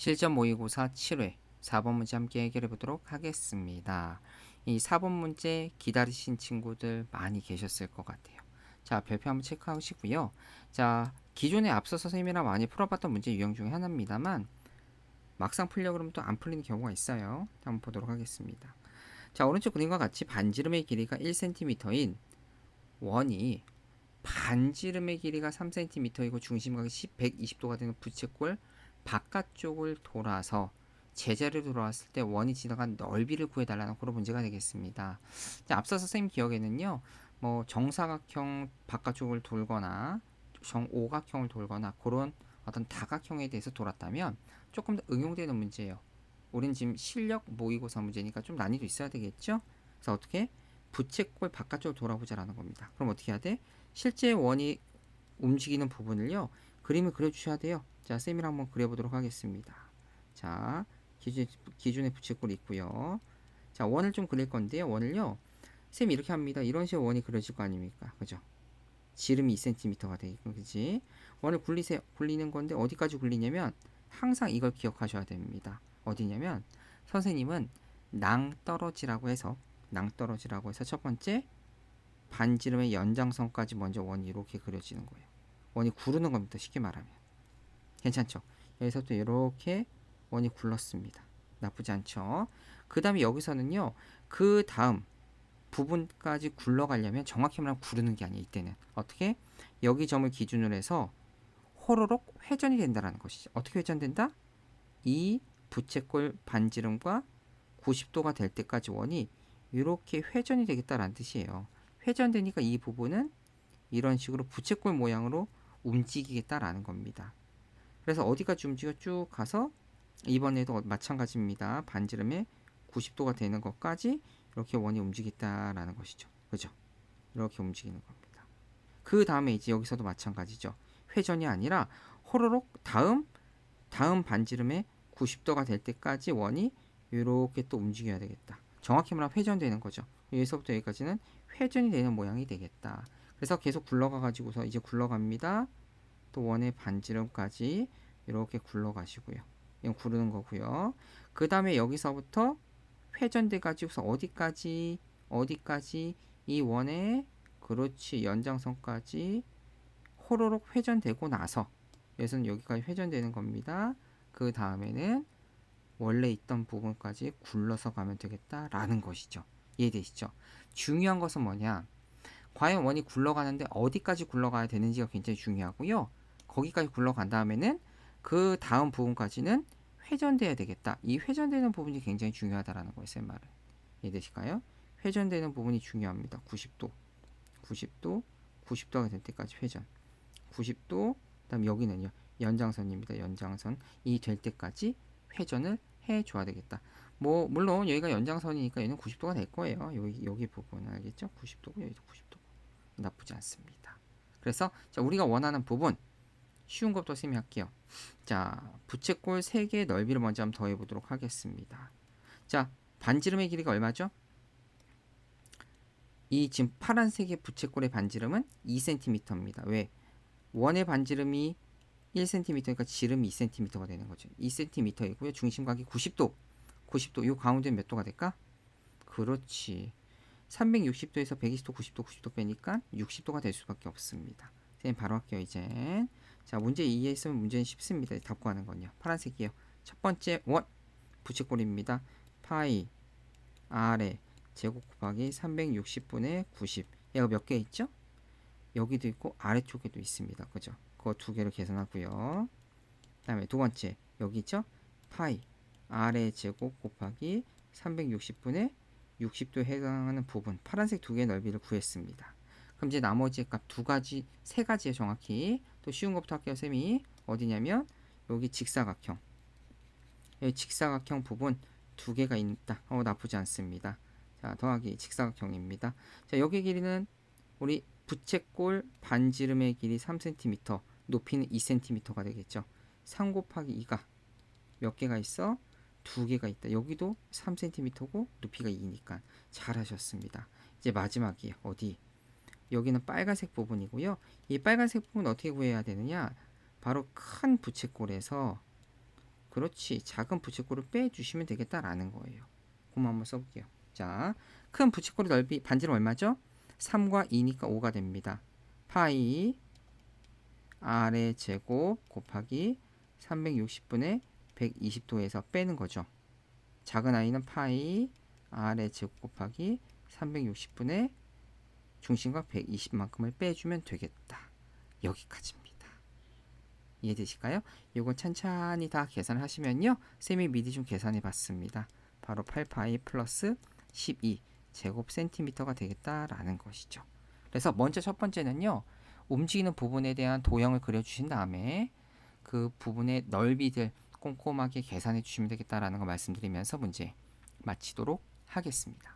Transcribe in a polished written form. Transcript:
실전 모의고사 7회 4번 문제 함께 해결해 보도록 하겠습니다. 이 4번 문제 기다리신 친구들 많이 계셨을 것 같아요. 자, 별표 한번 체크하시고요. 자, 기존에 앞서서 선생님이랑 많이 풀어봤던 문제 유형 중에 하나입니다만 막상 풀려고 그러면 또 안 풀리는 경우가 있어요. 한번 보도록 하겠습니다. 자, 오른쪽 그림과 같이 반지름의 길이가 1cm인 원이 반지름의 길이가 3cm이고 중심각이 120도가 되는 부채꼴 바깥쪽을 돌아서 제자리로 돌아왔을 때 원이 지나간 넓이를 구해달라는 그런 문제가 되겠습니다. 자, 앞서서 선생님 기억에는요, 뭐 정사각형 바깥쪽을 돌거나 정오각형을 돌거나 그런 어떤 다각형에 대해서 돌았다면 조금 더 응용되는 문제예요. 우린 지금 실력 모의고사 문제니까 좀 난이도 있어야 되겠죠? 그래서 어떻게? 부채꼴 바깥쪽을 돌아보자라는 겁니다. 그럼 어떻게 해야 돼? 실제 원이 움직이는 부분을요, 그림을 그려주셔야 돼요. 자, 쌤이랑 한번 그려보도록 하겠습니다. 자, 기준의 부채꼴이 있고요. 자, 원을 좀 그릴 건데요. 원을요, 쌤이 이렇게 합니다. 이런 식으로 원이 그려질 거 아닙니까? 그죠? 지름이 2cm가 되겠고, 그지? 원을 굴리세요. 굴리는 건데 어디까지 굴리냐면 항상 이걸 기억하셔야 됩니다. 어디냐면 선생님은 낭떠러지라고 해서 첫 번째 반지름의 연장선까지 먼저 원이 이렇게 그려지는 거예요. 원이 구르는 겁니다. 쉽게 말하면. 괜찮죠? 여기서 또 이렇게 원이 굴렀습니다. 나쁘지 않죠? 그 다음에 여기서는요, 그 다음 부분까지 굴러가려면 정확히 말하면 구르는 게 아니에요. 이때는 어떻게? 여기 점을 기준으로 해서 호로록 회전이 된다는 것이죠. 어떻게 회전된다? 이 부채꼴 반지름과 90도가 될 때까지 원이 이렇게 회전이 되겠다라는 뜻이에요. 회전되니까 이 부분은 이런 식으로 부채꼴 모양으로 움직이겠다라는 겁니다. 그래서 어디까지 움직여 쭉 가서 이번에도 마찬가지입니다. 반지름에 90도가 되는 것까지 이렇게 원이 움직이겠다라는 것이죠. 그죠? 이렇게 움직이는 겁니다. 그 다음에 이제 여기서도 마찬가지죠. 회전이 아니라 호로록 다음 반지름에 90도가 될 때까지 원이 이렇게 또 움직여야 되겠다. 정확히 말하면 회전되는 거죠. 여기서부터 여기까지는 회전이 되는 모양이 되겠다. 그래서 계속 굴러가 가지고서 이제 굴러갑니다. 또 원의 반지름까지 이렇게 굴러가시고요. 이건 구르는 거고요. 그 다음에 여기서부터 회전돼 가지고서 어디까지 이 원의 그렇지 연장선까지 호로록 회전되고 나서 여기서는 여기까지 회전되는 겁니다. 그 다음에는 원래 있던 부분까지 굴러서 가면 되겠다라는 것이죠. 이해되시죠? 중요한 것은 뭐냐? 과연 원이 굴러가는데 어디까지 굴러가야 되는지가 굉장히 중요하고요. 거기까지 굴러간 다음에는 그 다음 부분까지는 회전돼야 되겠다. 이 회전되는 부분이 굉장히 중요하다라는 거예요. 쌤 말은. 이해되실까요? 회전되는 부분이 중요합니다. 90도가 될 때까지 회전. 90도, 그다음 여기는요. 연장선입니다. 연장선. 이 될 때까지 회전을 해줘야 되겠다. 뭐 물론 여기가 연장선이니까 얘는 90도가 될 거예요. 여기 부분 알겠죠? 90도고 여기도 90도. 나쁘지 않습니다. 그래서 자, 우리가 원하는 부분 쉬운 것부터 쌤이 할게요. 자, 부채꼴 3개의 넓이를 먼저 한번 더해 보도록 하겠습니다. 자, 반지름의 길이가 얼마죠? 이 지금 파란색의 부채꼴의 반지름은 2cm입니다. 왜? 원의 반지름이 1cm니까 지름이 2cm가 되는 거죠. 2cm이고요. 중심각이 90도. 이 가운데는 몇 도가 될까? 그렇지. 360도에서 120도, 90도 빼니까 60도가 될 수밖에 없습니다. 선생님 바로 할게요, 이제. 자, 문제 이해했으면 문제는 쉽습니다. 답 구하는 건요. 파란색이에요. 첫 번째 원 부채꼴입니다. 파이 R의 제곱 곱하기 360분의 90. 얘가 몇 개 있죠? 여기도 있고 아래쪽에도 있습니다. 그죠? 그거 두 개를 계산하고요. 그 다음에 두 번째 여기 있죠? 파이 R의 제곱 곱하기 360분의 60도에 해당하는 부분 파란색 두 개의 넓이를 구했습니다. 그럼 이제 나머지 값 세 가지에 정확히 또 쉬운 것부터 할게요. 쌤이 어디냐면 여기 직사각형 부분 두 개가 있다. 나쁘지 않습니다. 자, 더하기 직사각형입니다. 자, 여기 길이는 우리 부채꼴 반지름의 길이 3cm, 높이는 2cm가 되겠죠. 3 곱하기 2가 몇 개가 있어? 두 개가 있다. 여기도 3cm고 높이가 2니까 잘하셨습니다. 이제 마지막이에요. 어디? 여기는 빨간색 부분이고요. 이 빨간색 부분 어떻게 구해야 되느냐? 바로 큰 부채꼴에서 그렇지. 작은 부채꼴을 빼주시면 되겠다라는 거예요. 그럼 한번 써볼게요. 자, 큰 부채꼴의 넓이 반지름 얼마죠? 3과 2니까 5가 됩니다. 파이 아래 제곱 곱하기 360분의 120도에서 빼는 거죠. 작은 아이는 파이 아래 제곱 곱하기 360분의 중심각 120만큼을 빼주면 되겠다. 여기까지입니다. 이해되실까요? 이건 찬찬히 다 계산하시면요. 쌤이 미리 좀 계산해 봤습니다. 바로 8파이 플러스 12 제곱 센티미터가 되겠다라는 것이죠. 그래서 먼저 첫 번째는요. 움직이는 부분에 대한 도형을 그려주신 다음에 그 부분의 넓이들 꼼꼼하게 계산해 주시면 되겠다라는 거 말씀드리면서 문제 마치도록 하겠습니다.